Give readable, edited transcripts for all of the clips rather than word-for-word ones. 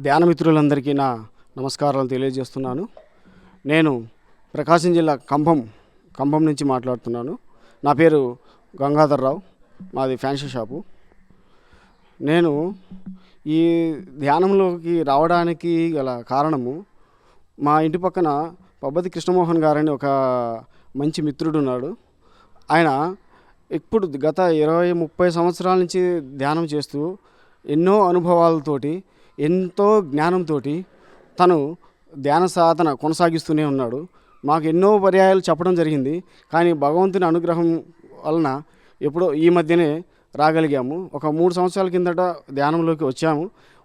ధ్యాన మిత్రులందరికీ నా నమస్కారాలు తెలియజేస్తున్నాను. నేను ప్రకాశం జిల్లా కంభం నుంచి మాట్లాడుతున్నాను. నా పేరు గంగాధర్రావు, మాది ఫ్యాన్సీ షాపు. నేను ఈ ధ్యానంలోకి రావడానికి గల కారణము, మా ఇంటి పక్కన పబ్బతి కృష్ణమోహన్ గారని ఒక మంచి మిత్రుడు ఉన్నాడు. ఆయన ఇప్పుడు గత 20-30 సంవత్సరాల నుంచి ధ్యానం చేస్తూ ఎన్నో అనుభవాలతోటి, ఎంతో జ్ఞానంతో తను ధ్యాన సాధన కొనసాగిస్తూనే ఉన్నాడు. మాకు ఎన్నో పర్యాయాలు చెప్పడం జరిగింది, కానీ భగవంతుని అనుగ్రహం వలన ఎప్పుడో ఈ మధ్యనే రాగలిగాము. ఒక 3 సంవత్సరాల కిందట ధ్యానంలోకి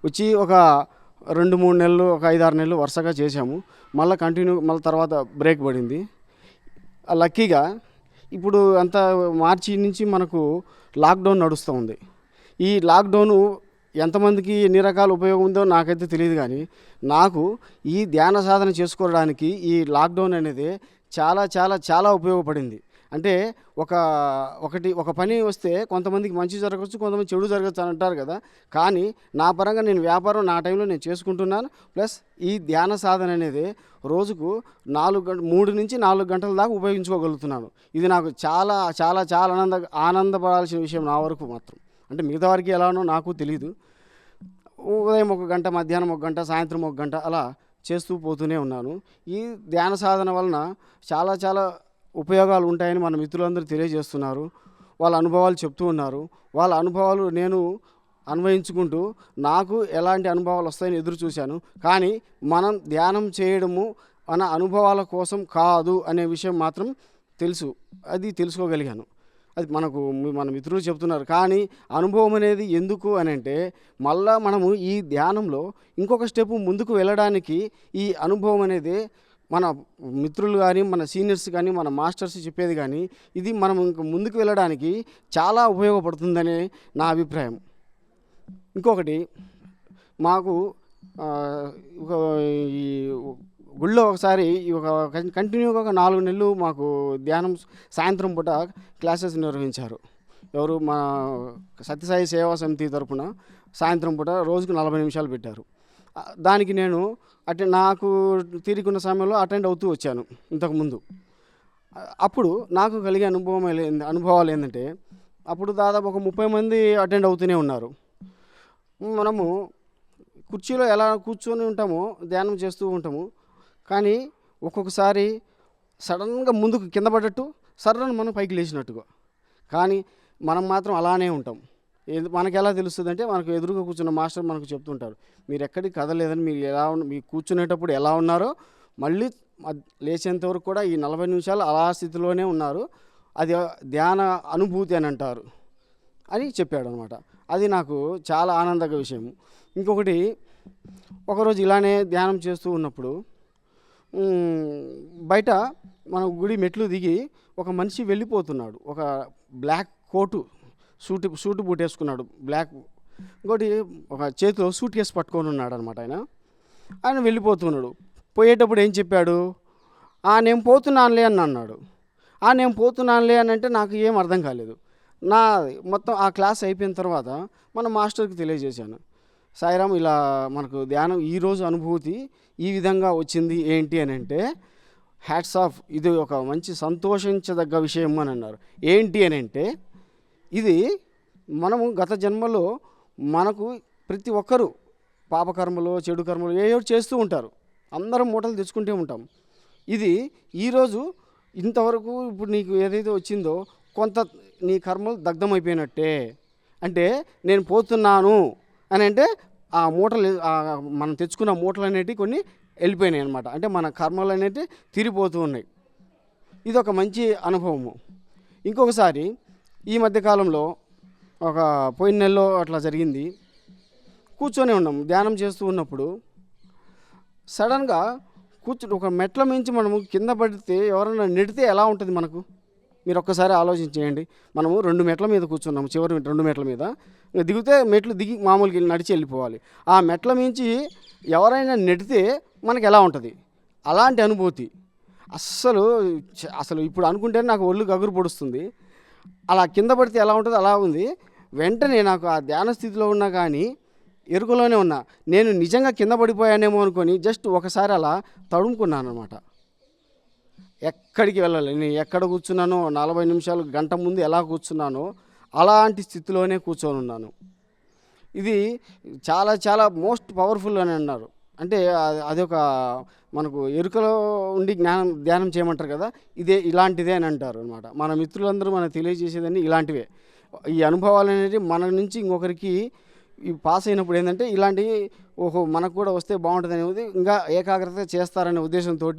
వచ్చి ఒక 2-3 నెలలు, ఒక 5-6 నెలలు వరుసగా చేశాము. మళ్ళీ తర్వాత బ్రేక్ పడింది. లక్కీగా ఇప్పుడు అంతా మార్చి నుంచి మనకు లాక్డౌన్ నడుస్తూ ఉంది. ఈ లాక్డౌను ఎంతమందికి ఎన్ని రకాల ఉపయోగం ఉందో నాకైతే తెలియదు, కానీ నాకు ఈ ధ్యాన సాధన చేసుకోవడానికి ఈ లాక్డౌన్ అనేది చాలా చాలా చాలా ఉపయోగపడింది. అంటే ఒక పని వస్తే కొంతమందికి మంచి జరగవచ్చు, కొంతమంది చెడు జరగచ్చు అని అంటారు కదా. కానీ నా పరంగా నేను వ్యాపారం నా టైంలో నేను చేసుకుంటున్నాను. ప్లస్ ఈ ధ్యాన సాధన అనేది రోజుకు 3 నుంచి 4 గంటల దాకా ఉపయోగించుకోగలుగుతున్నాను. ఇది నాకు చాలా చాలా చాలా ఆనందపడాల్సిన విషయం నా వరకు మాత్రం. అంటే మిగతా వారికి ఎలానో నాకు తెలియదు. ఉదయం 1 గంట, మధ్యాహ్నం 1 గంట, సాయంత్రం 1 గంట అలా చేస్తూ పోతూనే ఉన్నాను. ఈ ధ్యాన సాధన వలన చాలా చాలా ఉపయోగాలు ఉంటాయని మన మిత్రులందరూ తెలియజేస్తున్నారు. వాళ్ళ అనుభవాలు చెప్తూ ఉన్నారు. వాళ్ళ అనుభవాలు నేను అన్వయించుకుంటూ నాకు ఎలాంటి అనుభవాలు వస్తాయని ఎదురు చూశాను. కానీ మనం ధ్యానం చేయడము మన అనుభవాల కోసం కాదు అనే విషయం మాత్రం తెలుసుకోగలిగాను. అది మన మిత్రులు చెప్తున్నారు. కానీ అనుభవం అనేది ఎందుకు అని అంటే, మళ్ళా మనము ఈ ధ్యానంలో ఇంకొక స్టెప్ ముందుకు వెళ్ళడానికి ఈ అనుభవం అనేది మన మిత్రులు కానీ, మన సీనియర్స్ కానీ, మన మాస్టర్స్ చెప్పేది కానీ, ఇది మనం ఇంక ముందుకు వెళ్ళడానికి చాలా ఉపయోగపడుతుందనే నా అభిప్రాయం. ఇంకొకటి, మాకు ఈ గుళ్ళో ఒకసారి కంటిన్యూగా ఒక 4 నెలలు మాకు ధ్యానం సాయంత్రం పూట క్లాసెస్ నిర్వహించారు. ఎవరు, మా సత్యసాయి సేవా సమితి తరపున సాయంత్రం పూట రోజుకు 40 నిమిషాలు పెట్టారు. దానికి నేను నాకు తీరికున్న సమయంలో అటెండ్ అవుతూ వచ్చాను ఇంతకుముందు. అప్పుడు నాకు కలిగే అనుభవాలు ఏంటంటే, అప్పుడు దాదాపు ఒక 30 మంది అటెండ్ అవుతూనే ఉన్నారు. మనము కుర్చీలో ఎలా కూర్చొని ఉంటామో ధ్యానం చేస్తూ ఉంటాము, కానీ ఒక్కొక్కసారి సడన్గా ముందుకు కింద పడ్డట్టు, సర్రని మనం పైకి లేచినట్టుగా. కానీ మనం మాత్రం అలానే ఉంటాం. మనకి ఎలా తెలుస్తుంది అంటే, మనకు ఎదురుగా కూర్చున్న మాస్టర్ మనకు చెప్తుంటారు, మీరు ఎక్కడికి కదలేదని, మీరు కూర్చునేటప్పుడు ఎలా ఉన్నారో మళ్ళీ లేచేంతవరకు కూడా ఈ 40 నిమిషాలు అలా స్థితిలోనే ఉన్నారు, అది ధ్యాన అనుభూతి అని అంటారు అని చెప్పాడు అనమాట. అది నాకు చాలా ఆనందక విషయం. ఇంకొకటి, ఒకరోజు ఇలానే ధ్యానం చేస్తూ ఉన్నప్పుడు బయట మన గుడి మెట్లు దిగి ఒక మనిషి వెళ్ళిపోతున్నాడు. ఒక బ్లాక్ కోటు, సూటు బూట్ వేసుకున్నాడు, బ్లాక్. ఇంకోటి, ఒక చేతిలో సూట్ కేసు పట్టుకొని ఉన్నాడు అనమాట. ఆయన వెళ్ళిపోతున్నాడు. పోయేటప్పుడు ఏం చెప్పాడు, నేను పోతున్నానులే అని అన్నాడు. నేను పోతున్నానులే అని అంటే నాకు ఏం అర్థం కాలేదు. మొత్తం ఆ క్లాస్ అయిపోయిన తర్వాత మన మాస్టర్కి తెలియజేశాను, సాయిరామ్, ఇలా మనకు ధ్యానం ఈరోజు అనుభూతి ఈ విధంగా వచ్చింది ఏంటి అని అంటే, హ్యాట్స్ ఆఫ్, ఇది ఒక మంచి సంతోషించదగ్గ విషయం అని అన్నారు. ఏంటి అని అంటే, ఇది మనము గత జన్మలో మనకు ప్రతి ఒక్కరూ పాపకర్మలు, చెడు కర్మలు ఏవో చేస్తూ ఉంటారు. అందరం మూటలు తెచ్చుకుంటూ ఉంటాం. ఇది ఈరోజు ఇంతవరకు ఇప్పుడు నీకు ఏదైతే వచ్చిందో కొంత నీ కర్మలు దగ్ధమైపోయినట్టే. అంటే నేను పోతున్నాను అని అంటే, ఆ మూటలు, మనం తెచ్చుకున్న మూటలు అనేటివి కొన్ని వెళ్ళిపోయినాయి అనమాట. అంటే మన కర్మలు అనేటివి తీరిపోతూ ఉన్నాయి. ఇది ఒక మంచి అనుభవము. ఇంకొకసారి ఈ మధ్యకాలంలో ఒక పోయిన నెలలో అట్లా జరిగింది. కూర్చొని ఉన్నాం ధ్యానం చేస్తూ ఉన్నప్పుడు, సడన్గా ఒక మెట్ల మించి మనము కింద పడితే, ఎవరైనా నెడితే ఎలా ఉంటుంది మనకు, మీరు ఒక్కసారి ఆలోచించేయండి. మనము 2 మెట్ల మీద కూర్చున్నాము, చివరి 2 మెట్ల మీద దిగితే మెట్లు దిగి మామూలుగా నడిచి వెళ్ళిపోవాలి. ఆ మెట్ల మించి ఎవరైనా నెడితే మనకి ఎలా ఉంటుంది, అలాంటి అనుభూతి. అసలు ఇప్పుడు అనుకుంటే నాకు ఒళ్ళు గగురు పొడుస్తుంది. అలా కింద పడితే ఎలా ఉంటుందో అలా ఉంది. వెంటనే నాకు ఆ ధ్యాన స్థితిలో ఉన్నా కానీ ఎరుకలోనే ఉన్నా. నేను నిజంగా కింద పడిపోయానేమో అనుకొని జస్ట్ ఒకసారి అలా తడుముకున్నాను అనమాట. ఎక్కడికి వెళ్ళాలి, నేను ఎక్కడ కూర్చున్నానో 40 నిమిషాలు గంట ముందు ఎలా కూర్చున్నానో అలాంటి స్థితిలోనే కూర్చొని ఉన్నాను. ఇది చాలా చాలా మోస్ట్ పవర్ఫుల్ అని అన్నారు. అంటే అదొక మనకు ఎరుకలో ఉండి ధ్యానం చేయమంటారు కదా, ఇదే ఇలాంటిదే అని అంటారు అనమాట. మన మిత్రులందరూ మనకు తెలియజేసేదని ఇలాంటివే. ఈ అనుభవాలు అనేవి మన నుంచి ఇంకొకరికి ఈ పాస్ అయినప్పుడు ఏంటంటే ఇలాంటివి ఓహో మనకు కూడా వస్తే బాగుంటుంది అనేది ఇంకా ఏకాగ్రత చేస్తారనే ఉద్దేశంతో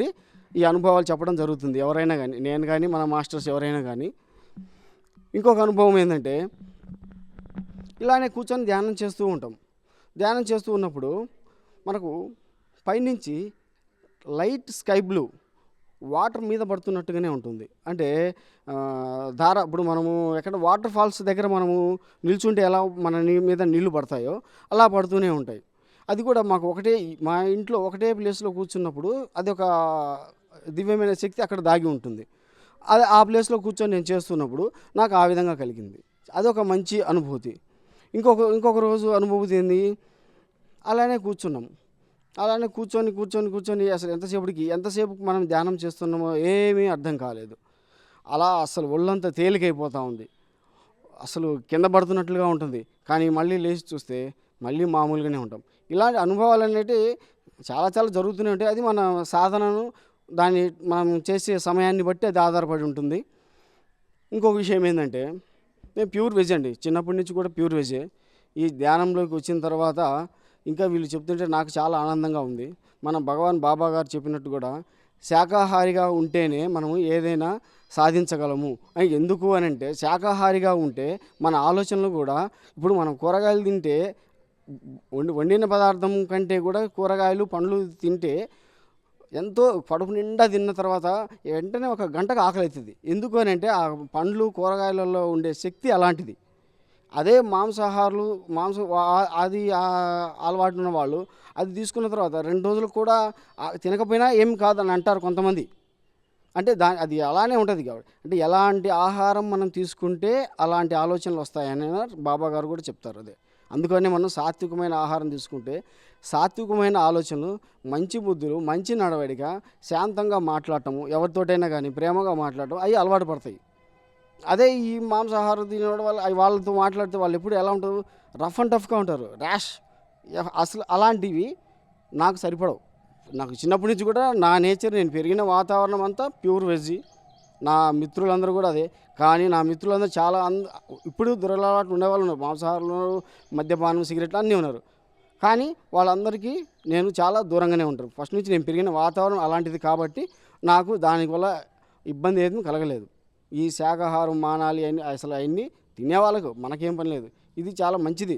ఈ అనుభవాలు చెప్పడం జరుగుతుంది. ఎవరైనా కానీ, నేను కానీ మన మాస్టర్స్ ఎవరైనా కానీ. ఇంకొక అనుభవం ఏంటంటే ఇలానే కూర్చొని ధ్యానం చేస్తూ ఉంటాం. ధ్యానం చేస్తూ ఉన్నప్పుడు మనకు పైనుంచి లైట్ స్కై బ్లూ వాటర్ మీద పడుతున్నట్టుగానే ఉంటుంది. అంటే ఇప్పుడు మనము ఎక్కడ వాటర్ ఫాల్స్ దగ్గర మనము నిల్చుంటే ఎలా మన మీద నీళ్లు పడతాయో అలా పడుతూనే ఉంటాయి. అది కూడా మాకు మా ఇంట్లో ఒకటే ప్లేస్లో కూర్చున్నప్పుడు అది ఒక దివ్యమైన శక్తి అక్కడ దాగి ఉంటుంది. అది ఆ ప్లేస్లో కూర్చొని నేను చేస్తున్నప్పుడు నాకు ఆ విధంగా కలిగింది. అదొక మంచి అనుభూతి. ఇంకొక రోజు అనుభూతి ఏంది, అలానే కూర్చున్నాం. అలానే కూర్చొని అసలు ఎంతసేపు మనం ధ్యానం చేస్తున్నామో ఏమీ అర్థం కాలేదు. అలా అసలు ఒళ్ళంతా తేలికైపోతూ ఉంది. అసలు కింద పడుతున్నట్లుగా ఉంటుంది. కానీ మళ్ళీ లేచి చూస్తే మళ్ళీ మామూలుగానే ఉంటాం. ఇలాంటి అనుభవాలు అనేవి చాలా చాలా జరుగుతూనే ఉంటాయి. అది మన సాధనను దాన్ని మనం చేసే సమయాన్ని బట్టి అది ఆధారపడి ఉంటుంది. ఇంకొక విషయం ఏంటంటే నేను ప్యూర్ వెజ్ అండి, చిన్నప్పటి నుంచి కూడా ప్యూర్ వెజే. ఈ ధ్యానంలోకి వచ్చిన తర్వాత ఇంకా వీళ్ళు చెప్తుంటే నాకు చాలా ఆనందంగా ఉంది. మన భగవాన్ బాబా గారు చెప్పినట్టు కూడా శాకాహారిగా ఉంటేనే మనము ఏదైనా సాధించగలము. ఎందుకు అని అంటే శాకాహారిగా ఉంటే మన ఆలోచనలు కూడా, ఇప్పుడు మనం కూరగాయలు తింటే వండిన పదార్థం కంటే కూడా కూరగాయలు పండ్లు తింటే ఎంతో కడుపు నిండా తిన్న తర్వాత వెంటనే ఒక గంటకు ఆకలి అవుతుంది. ఎందుకు అని అంటే ఆ పండ్లు కూరగాయలలో ఉండే శక్తి అలాంటిది. అదే మాంసాహారులు అది అలవాటు ఉన్న వాళ్ళు అది తీసుకున్న తర్వాత 2 రోజులు కూడా తినకపోయినా ఏం కాదని అంటారు కొంతమంది. అంటే అది అలానే ఉంటుంది కాబట్టి, అంటే ఎలాంటి ఆహారం మనం తీసుకుంటే అలాంటి ఆలోచనలు వస్తాయని బాబా గారు కూడా చెప్తారు. అదే అందుకని మనం సాత్వికమైన ఆహారం తీసుకుంటే సాత్వికమైన ఆలోచనలు, మంచి బుద్ధులు, మంచి నడవడిక, శాంతంగా మాట్లాడటము, ఎవరితోటైనా కానీ ప్రేమగా మాట్లాడటం అవి అలవాటు పడతాయి. అదే ఈ మాంసాహారం తినేవాడు వాళ్ళతో మాట్లాడితే వాళ్ళు ఎప్పుడు ఎలా ఉంటారు, రఫ్ అండ్ టఫ్గా ఉంటారు, ర్యాష్. అసలు అలాంటివి నాకు సరిపడవు. నాకు చిన్నప్పటి నుంచి కూడా నా నేచర్, నేను పెరిగిన వాతావరణం అంతా ప్యూర్ వెజ్. నా మిత్రులందరూ కూడా అదే. కానీ నా మిత్రులందరూ చాలా ఇప్పుడు దురలవాటు ఉండేవాళ్ళు ఉన్నారు, మాంసాహారంలో మద్యపానం, సిగరెట్లు అన్నీ ఉన్నారు. కానీ వాళ్ళందరికీ నేను చాలా దూరంగానే ఉంటాను. ఫస్ట్ నుంచి నేను పెరిగిన వాతావరణం అలాంటిది కాబట్టి నాకు దానివల్ల ఇబ్బంది ఏమీ కలగలేదు. ఈ శాకాహారం మానాలి అని అసలు అవన్నీ తినేవాళ్ళకు మనకేం పని లేదు. ఇది చాలా మంచిది.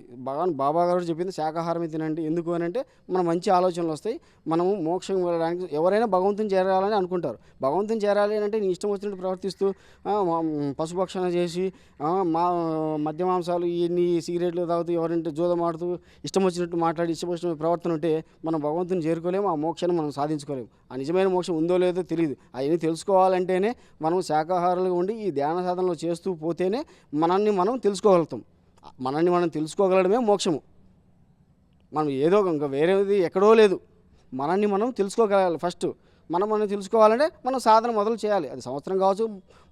బాబా గారు చెప్పింది శాకాహారమే తినండి. ఎందుకు అని అంటే మన మంచి ఆలోచనలు వస్తాయి. మనము మోక్షం వెళ్ళడానికి ఎవరైనా భగవంతుని చేరాలని అనుకుంటారు. భగవంతుని చేరాలి అని అంటే నీ ఇష్టం వచ్చినట్టు ప్రవర్తిస్తూ పశుభక్షణ చేసి మద్య మాంసాలు ఇవన్నీ సిగరెట్లు తాగుతూ ఎవరంటే జూదం ఆడుతూ ఇష్టం వచ్చినట్టు మాట్లాడి ఇష్టం వచ్చిన ప్రవర్తన ఉంటే మనం భగవంతుని చేరుకోలేము, ఆ మోక్షాన్ని మనం సాధించుకోలేము. ఆ నిజమైన మోక్షం ఉందో లేదో తెలియదు. అవన్నీ తెలుసుకోవాలంటేనే మనం శాకాహారులుగా ఉండి ఈ ధ్యాన సాధనలో చేస్తూ పోతేనే మనల్ని మనం తెలుసుకోగలుగుతాం. మనల్ని మనం తెలుసుకోగలడమే మోక్షము. మనం ఏదో ఇంకా వేరేది ఎక్కడో లేదు, మనల్ని మనం తెలుసుకోగలగాలి. ఫస్ట్ మనం తెలుసుకోవాలంటే మనం సాధన మొదలు చేయాలి. అది సంవత్సరం కావచ్చు,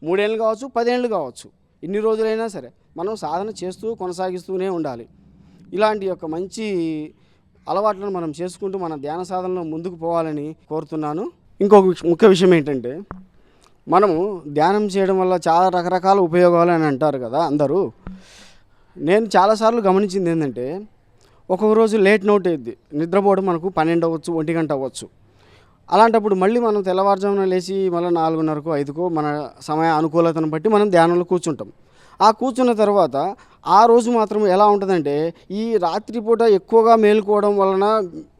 3 ఏళ్ళు కావచ్చు, 10 ఏళ్ళు కావచ్చు, ఇన్ని రోజులైనా సరే మనం సాధన చేస్తూ కొనసాగిస్తూనే ఉండాలి. ఇలాంటి యొక్క మంచి అలవాట్లను మనం చేసుకుంటూ మన ధ్యాన సాధనలో ముందుకు పోవాలని కోరుతున్నాను. ఇంకొక ముఖ్య విషయం ఏంటంటే మనము ధ్యానం చేయడం వల్ల చాలా రకరకాల ఉపయోగాలు అని అంటారు కదా అందరూ. నేను చాలాసార్లు గమనించింది ఏంటంటే ఒక్కొక్క రోజు లేట్ నైట్ అయ్యిద్ది, నిద్రపోవడం మనకు 12 అవ్వచ్చు, 1 గంట అవ్వచ్చు. అలాంటప్పుడు మళ్ళీ మనం తెల్లవారుజామున లేచి మళ్ళీ 4:30కో 5కో మన సమయ అనుకూలతను బట్టి మనం ధ్యానంలో కూర్చుంటాం. ఆ కూర్చున్న తర్వాత ఆ రోజు మాత్రం ఎలా ఉంటుందంటే ఈ రాత్రిపూట ఎక్కువగా మేలుకోవడం వలన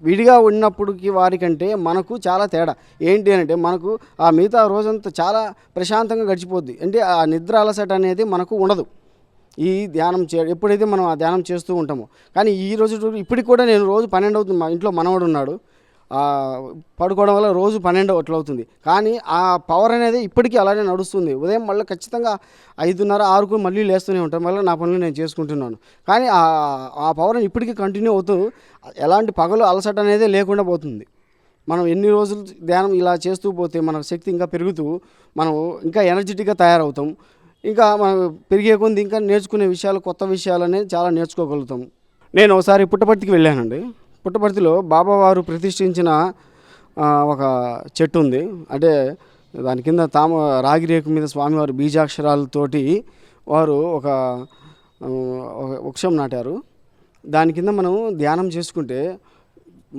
విడిగా ఉన్నప్పటికి వారికంటే మనకు చాలా తేడా. ఏంటి అంటే మనకు ఆ మిగతా రోజంతా చాలా ప్రశాంతంగా గడిచిపోద్ది. అంటే ఆ నిద్ర అలసట అనేది మనకు ఉండదు ఈ ధ్యానం ఎప్పుడైతే మనం ఆ ధ్యానం చేస్తూ ఉంటామో. కానీ ఈ రోజు ఇప్పటికి కూడా నేను రోజు 12 అవుతుంది, మా ఇంట్లో మనవడు ఉన్నాడు, పడుకోవడం వల్ల రోజు 12 అట్లా అవుతుంది. కానీ ఆ పవర్ అనేది ఇప్పటికీ అలానే నడుస్తుంది. ఉదయం మళ్ళీ ఖచ్చితంగా 5:30, 6కు మళ్ళీ లేస్తూనే ఉంటాను. మళ్ళీ నా పనులు నేను చేసుకుంటున్నాను. కానీ ఆ పవర్ ఇప్పటికీ కంటిన్యూ అవుతూ ఎలాంటి పగలు అలసట అనేది లేకుండా పోతుంది. మనం ఎన్ని రోజులు ధ్యానం ఇలా చేస్తూ పోతే మన శక్తి ఇంకా పెరుగుతూ మనం ఇంకా ఎనర్జెటిక్గా తయారవుతాం. ఇంకా మనం పెరిగే కొద్ది ఇంకా నేర్చుకునే విషయాలు, కొత్త విషయాలు అనేది చాలా నేర్చుకోగలుగుతాం. నేను ఒకసారి పుట్టపర్తికి వెళ్ళానండి. పుట్టపర్తిలో బాబావారు ప్రతిష్ఠించిన ఒక చెట్టు ఉంది. అంటే దాని కింద రాగి రేకు మీద స్వామివారు బీజాక్షరాలతోటి వారు ఒక వృక్షం నాటారు. దాని కింద మనం ధ్యానం చేసుకుంటే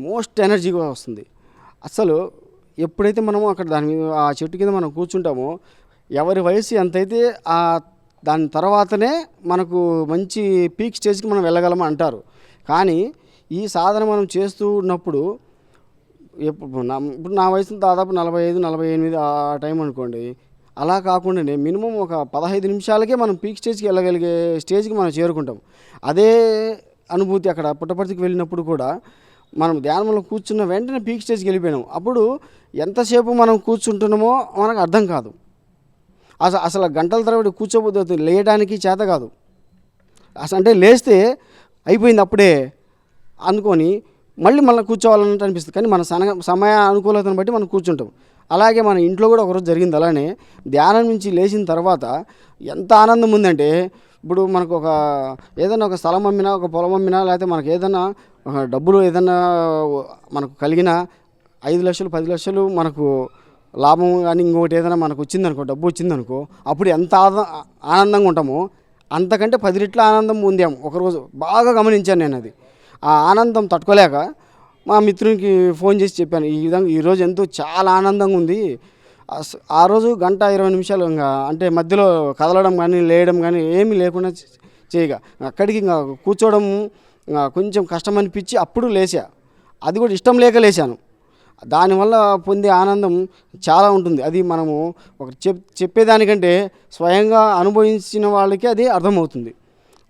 మోస్ట్ ఎనర్జీగా వస్తుంది. అసలు ఎప్పుడైతే మనము అక్కడ దాని మీద ఆ చెట్టు కింద మనం కూర్చుంటామో ఎవరి వయసు ఎంతైతే దాని తర్వాతనే మనకు మంచి పీక్ స్టేజ్కి మనం వెళ్ళగలము అంటారు. కానీ ఈ సాధన మనం చేస్తూ ఉన్నప్పుడు ఇప్పుడు నా వయసు దాదాపు 45, 48 ఆ టైం అనుకోండి. అలా కాకుండానే మినిమం ఒక 15 నిమిషాలకే మనం పీక్ స్టేజ్కి వెళ్ళగలిగే స్టేజ్కి మనం చేరుకుంటాం. అదే అనుభూతి అక్కడ పుట్టపర్తికి వెళ్ళినప్పుడు కూడా మనం ధ్యానంలో కూర్చున్న వెంటనే పీక్ స్టేజ్కి వెళ్ళిపోయినాం. అప్పుడు ఎంతసేపు మనం కూర్చుంటున్నామో మనకు అర్థం కాదు. అసలు గంటల తరబడి కూర్చోబోతుంది, లేయడానికి చేత కాదు. అంటే లేస్తే అయిపోయింది అప్పుడే అనుకొని మళ్ళీ కూర్చోవాలన్నట్టు అనిపిస్తుంది. కానీ మన సమయ అనుకూలతను బట్టి మనం కూర్చుంటాం. అలాగే మన ఇంట్లో కూడా ఒకరోజు జరిగింది అలానే. ధ్యానం నుంచి లేచిన తర్వాత ఎంత ఆనందం ఉందంటే, ఇప్పుడు మనకు ఏదైనా ఒక స్థలం అమ్మినా, ఒక పొలం అమ్మినా, లేకపోతే మనకు ఏదైనా డబ్బులు ఏదైనా మనకు కలిగిన 5 లక్షలు 10 లక్షలు మనకు లాభం కానీ ఇంకొకటి ఏదైనా మనకు వచ్చిందనుకో, డబ్బు వచ్చిందనుకో, అప్పుడు ఎంత ఆనందంగా ఉంటామో అంతకంటే 10 రెట్ల ఆనందం పొందాము. ఒకరోజు బాగా గమనించాను నేను అది. ఆ ఆనందం తట్టుకోలేక మా మిత్రునికి ఫోన్ చేసి చెప్పాను, ఈ విధంగా ఈరోజు ఎంతో చాలా ఆనందంగా ఉంది. ఆ రోజు 1:20 నిమిషాలు ఇంకా అంటే మధ్యలో కదలడం కానీ లేయడం కానీ ఏమీ లేకుండా చేయగా అక్కడికి ఇంకా కూర్చోవడం కొంచెం కష్టం అనిపించి అప్పుడు లేచా. అది కూడా ఇష్టం లేక లేచాను. దానివల్ల పొందే ఆనందం చాలా ఉంటుంది. అది మనము ఒక చెప్పేదానికంటే స్వయంగా అనుభవించిన వాళ్ళకి అది అర్థమవుతుంది.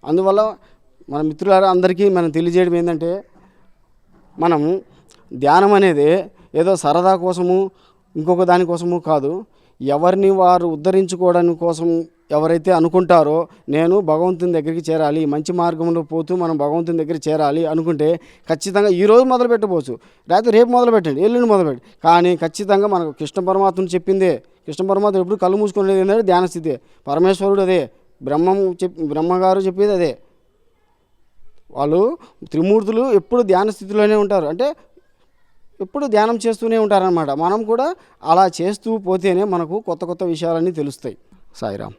అందువల్ల మన మిత్రులారా అందరికీ మనం తెలియజేయడం ఏంటంటే, మనం ధ్యానం అనేది ఏదో సరదా కోసము ఇంకొక దానికోసము కాదు. ఎవరిని వారు ఉద్ధరించుకోవడానికి కోసం ఎవరైతే అనుకుంటారో నేను భగవంతుని దగ్గరికి చేరాలి, మంచి మార్గంలో పోతూ మనం భగవంతుని దగ్గర చేరాలి అనుకుంటే ఖచ్చితంగా ఈరోజు మొదలు పెట్టవచ్చు, లేకపోతే రేపు మొదలు పెట్టండి, ఎల్లుండి మొదలుపెట్టి. కానీ ఖచ్చితంగా మనకు కృష్ణ పరమాత్మను చెప్పిందే. కృష్ణ పరమాత్మ ఎప్పుడు కళ్ళు మూసుకునేది ఏంటంటే ధ్యాన స్థితి. పరమేశ్వరుడు అదే, బ్రహ్మగారు చెప్పేది అదే. వాళ్ళు త్రిమూర్తులు ఎప్పుడు ధ్యాన స్థితిలోనే ఉంటారు. అంటే ఎప్పుడు ధ్యానం చేస్తూనే ఉంటారనమాట. మనం కూడా అలా చేస్తూ పోతేనే మనకు కొత్త కొత్త విషయాలన్నీ తెలుస్తాయి. సాయిరామ్.